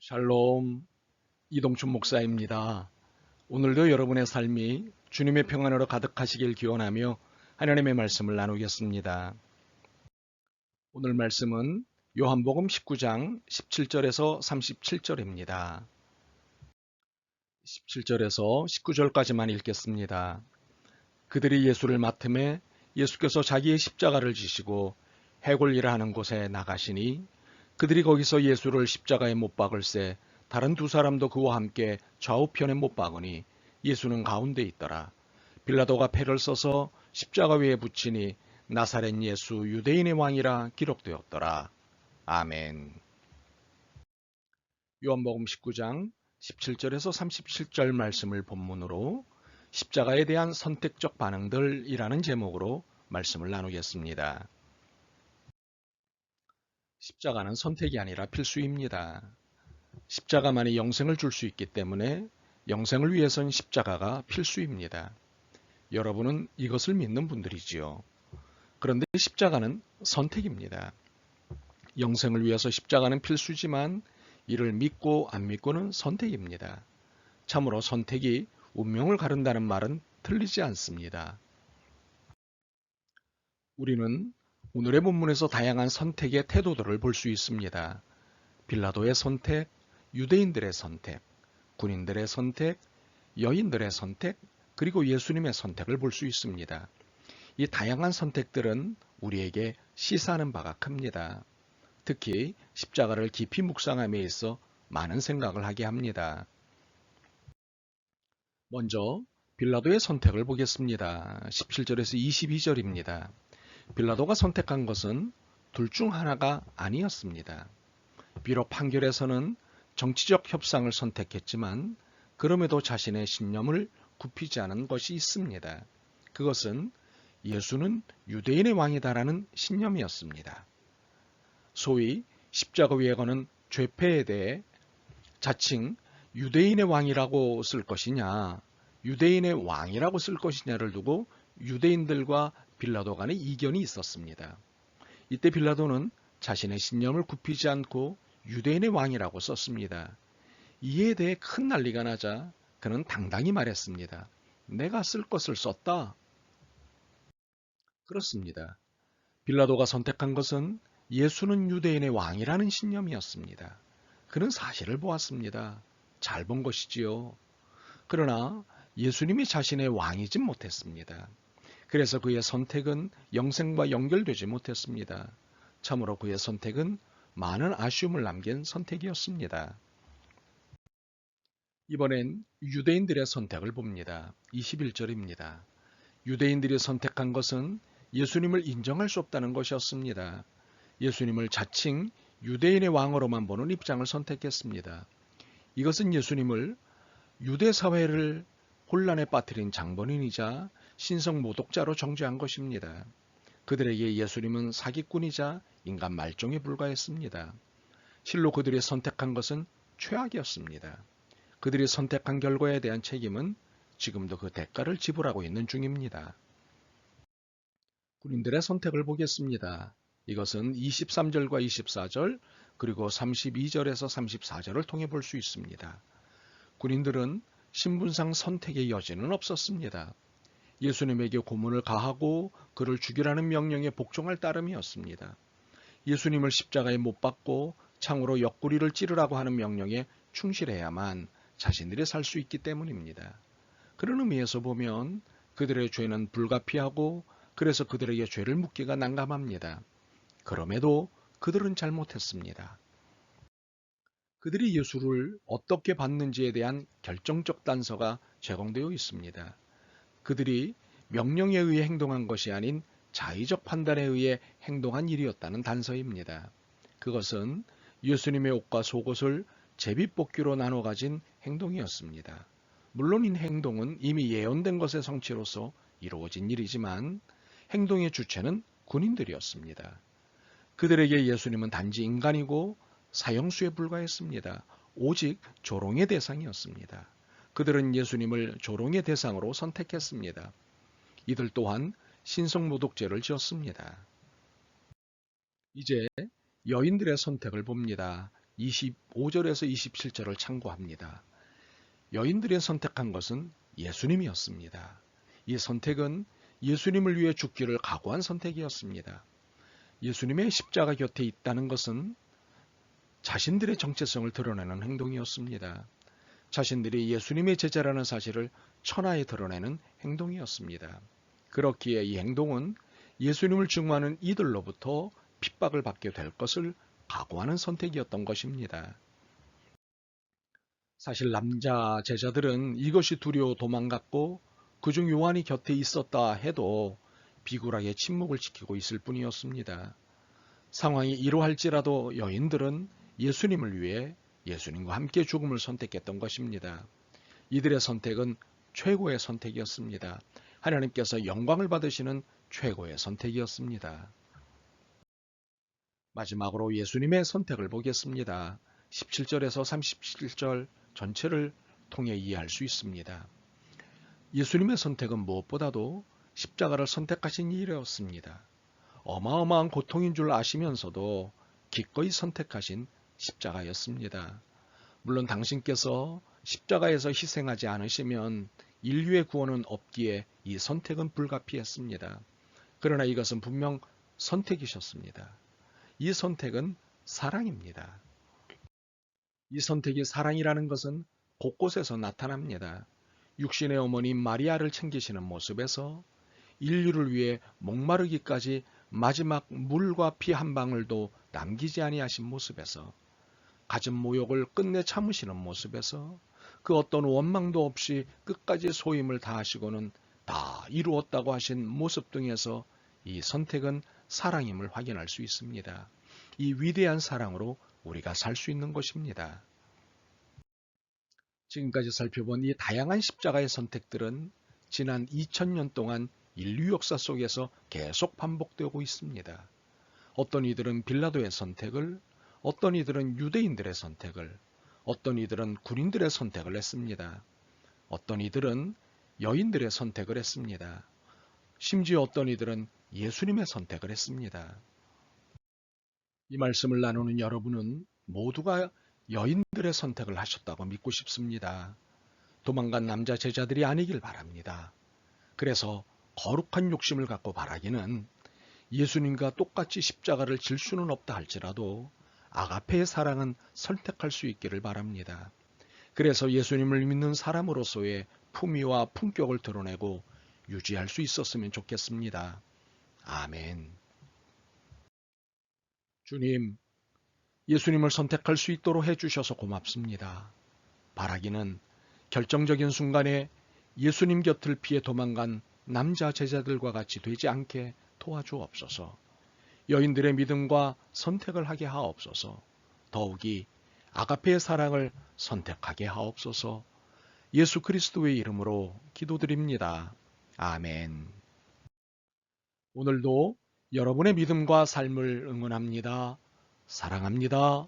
샬롬, 이동춘 목사입니다. 오늘도 여러분의 삶이 주님의 평안으로 가득하시길 기원하며 하나님의 말씀을 나누겠습니다. 오늘 말씀은 요한복음 19장 17절에서 37절입니다. 17절에서 19절까지만 읽겠습니다. 그들이 예수를 맡음에 예수께서 자기의 십자가를 지시고 해골이라 하는 곳에 나가시니 그들이 거기서 예수를 십자가에 못 박을새 다른 두 사람도 그와 함께 좌우편에 못 박으니 예수는 가운데 있더라. 빌라도가 패를 써서 십자가 위에 붙이니 나사렛 예수 유대인의 왕이라 기록되었더라. 아멘. 요한복음 19장 17절에서 37절 말씀을 본문으로 십자가에 대한 선택적 반응들이라는 제목으로 말씀을 나누겠습니다. 십자가는 선택이 아니라 필수입니다. 십자가만이 영생을 줄 수 있기 때문에 영생을 위해선 십자가가 필수입니다. 여러분은 이것을 믿는 분들이지요. 그런데 십자가는 선택입니다. 영생을 위해서 십자가는 필수지만 이를 믿고 안 믿고는 선택입니다. 참으로 선택이 운명을 가른다는 말은 틀리지 않습니다. 우리는 오늘의 본문에서 다양한 선택의 태도들을 볼 수 있습니다. 빌라도의 선택, 유대인들의 선택, 군인들의 선택, 여인들의 선택, 그리고 예수님의 선택을 볼 수 있습니다. 이 다양한 선택들은 우리에게 시사하는 바가 큽니다. 특히 십자가를 깊이 묵상함에 있어 많은 생각을 하게 합니다. 먼저 빌라도의 선택을 보겠습니다. 17절에서 22절입니다. 빌라도가 선택한 것은 둘 중 하나가 아니었습니다. 비록 판결에서는 정치적 협상을 선택했지만 그럼에도 자신의 신념을 굽히지 않은 것이 있습니다. 그것은 예수는 유대인의 왕이다라는 신념이었습니다. 소위 십자가 위에 거는 죄패에 대해 자칭 유대인의 왕이라고 쓸 것이냐, 유대인의 왕이라고 쓸 것이냐를 두고 유대인들과 빌라도 간의 이견이 있었습니다. 이때 빌라도는 자신의 신념을 굽히지 않고 유대인의 왕이라고 썼습니다. 이에 대해 큰 난리가 나자 그는 당당히 말했습니다. 내가 쓸 것을 썼다. 그렇습니다. 빌라도가 선택한 것은 예수는 유대인의 왕이라는 신념이었습니다. 그는 사실을 보았습니다. 잘 본 것이지요. 그러나 예수님이 자신의 왕이지 못했습니다. 그래서 그의 선택은 영생과 연결되지 못했습니다. 참으로 그의 선택은 많은 아쉬움을 남긴 선택이었습니다. 이번엔 유대인들의 선택을 봅니다. 21절입니다. 유대인들이 선택한 것은 예수님을 인정할 수 없다는 것이었습니다. 예수님을 자칭 유대인의 왕으로만 보는 입장을 선택했습니다. 이것은 예수님을 유대 사회를 혼란에 빠뜨린 장본인이자 신성 모독자로 정죄한 것입니다. 그들에게 예수님은 사기꾼이자 인간 말종에 불과했습니다. 실로 그들이 선택한 것은 최악이었습니다. 그들이 선택한 결과에 대한 책임은 지금도 그 대가를 지불하고 있는 중입니다. 군인들의 선택을 보겠습니다. 이것은 23절과 24절 그리고 32절에서 34절을 통해 볼 수 있습니다. 군인들은 신분상 선택의 여지는 없었습니다. 예수님에게 고문을 가하고 그를 죽이라는 명령에 복종할 따름이었습니다. 예수님을 십자가에 못 박고 창으로 옆구리를 찌르라고 하는 명령에 충실해야만 자신들이 살 수 있기 때문입니다. 그런 의미에서 보면 그들의 죄는 불가피하고 그래서 그들에게 죄를 묻기가 난감합니다. 그럼에도 그들은 잘못했습니다. 그들이 예수를 어떻게 받는지에 대한 결정적 단서가 제공되어 있습니다. 그들이 명령에 의해 행동한 것이 아닌 자의적 판단에 의해 행동한 일이었다는 단서입니다. 그것은 예수님의 옷과 속옷을 제비뽑기로 나눠 가진 행동이었습니다. 물론 이 행동은 이미 예언된 것의 성취로서 이루어진 일이지만 행동의 주체는 군인들이었습니다. 그들에게 예수님은 단지 인간이고 사형수에 불과했습니다. 오직 조롱의 대상이었습니다. 그들은 예수님을 조롱의 대상으로 선택했습니다. 이들 또한 신성모독죄를 지었습니다. 이제 여인들의 선택을 봅니다. 25절에서 27절을 참고합니다. 여인들이 선택한 것은 예수님이었습니다. 이 선택은 예수님을 위해 죽기를 각오한 선택이었습니다. 예수님의 십자가 곁에 있다는 것은 자신들의 정체성을 드러내는 행동이었습니다. 자신들이 예수님의 제자라는 사실을 천하에 드러내는 행동이었습니다. 그렇기에 이 행동은 예수님을 증오하는 이들로부터 핍박을 받게 될 것을 각오하는 선택이었던 것입니다. 사실 남자 제자들은 이것이 두려워 도망갔고 그중 요한이 곁에 있었다 해도 비굴하게 침묵을 지키고 있을 뿐이었습니다. 상황이 이러할지라도 여인들은 예수님을 위해 예수님과 함께 죽음을 선택했던 것입니다. 이들의 선택은 최고의 선택이었습니다. 하나님께서 영광을 받으시는 최고의 선택이었습니다. 마지막으로 예수님의 선택을 보겠습니다. 17절에서 37절 전체를 통해 이해할 수 있습니다. 예수님의 선택은 무엇보다도 십자가를 선택하신 일이었습니다. 어마어마한 고통인 줄 아시면서도 기꺼이 선택하신 십자가였습니다. 물론 당신께서 십자가에서 희생하지 않으시면 인류의 구원은 없기에 이 선택은 불가피했습니다. 그러나 이것은 분명 선택이셨습니다. 이 선택은 사랑입니다. 이 선택이 사랑이라는 것은 곳곳에서 나타납니다. 육신의 어머니 마리아를 챙기시는 모습에서 인류를 위해 목마르기까지 마지막 물과 피 한 방울도 남기지 아니하신 모습에서 가진 모욕을 끝내 참으시는 모습에서 그 어떤 원망도 없이 끝까지 소임을 다하시고는 다 이루었다고 하신 모습 등에서 이 선택은 사랑임을 확인할 수 있습니다. 이 위대한 사랑으로 우리가 살 수 있는 것입니다. 지금까지 살펴본 이 다양한 십자가의 선택들은 지난 2000년 동안 인류 역사 속에서 계속 반복되고 있습니다. 어떤 이들은 빌라도의 선택을, 어떤 이들은 유대인들의 선택을, 어떤 이들은 군인들의 선택을 했습니다. 어떤 이들은 여인들의 선택을 했습니다. 심지어 어떤 이들은 예수님의 선택을 했습니다. 이 말씀을 나누는 여러분은 모두가 여인들의 선택을 하셨다고 믿고 싶습니다. 도망간 남자 제자들이 아니길 바랍니다. 그래서 거룩한 욕심을 갖고 바라기는 예수님과 똑같이 십자가를 질 수는 없다 할지라도 아가페의 사랑은 선택할 수 있기를 바랍니다. 그래서 예수님을 믿는 사람으로서의 품위와 품격을 드러내고 유지할 수 있었으면 좋겠습니다. 아멘. 주님, 예수님을 선택할 수 있도록 해주셔서 고맙습니다. 바라기는 결정적인 순간에 예수님 곁을 피해 도망간 남자 제자들과 같이 되지 않게 도와주옵소서. 여인들의 믿음과 선택을 하게 하옵소서. 더욱이 아가페의 사랑을 선택하게 하옵소서. 예수 그리스도의 이름으로 기도드립니다. 아멘. 오늘도 여러분의 믿음과 삶을 응원합니다. 사랑합니다.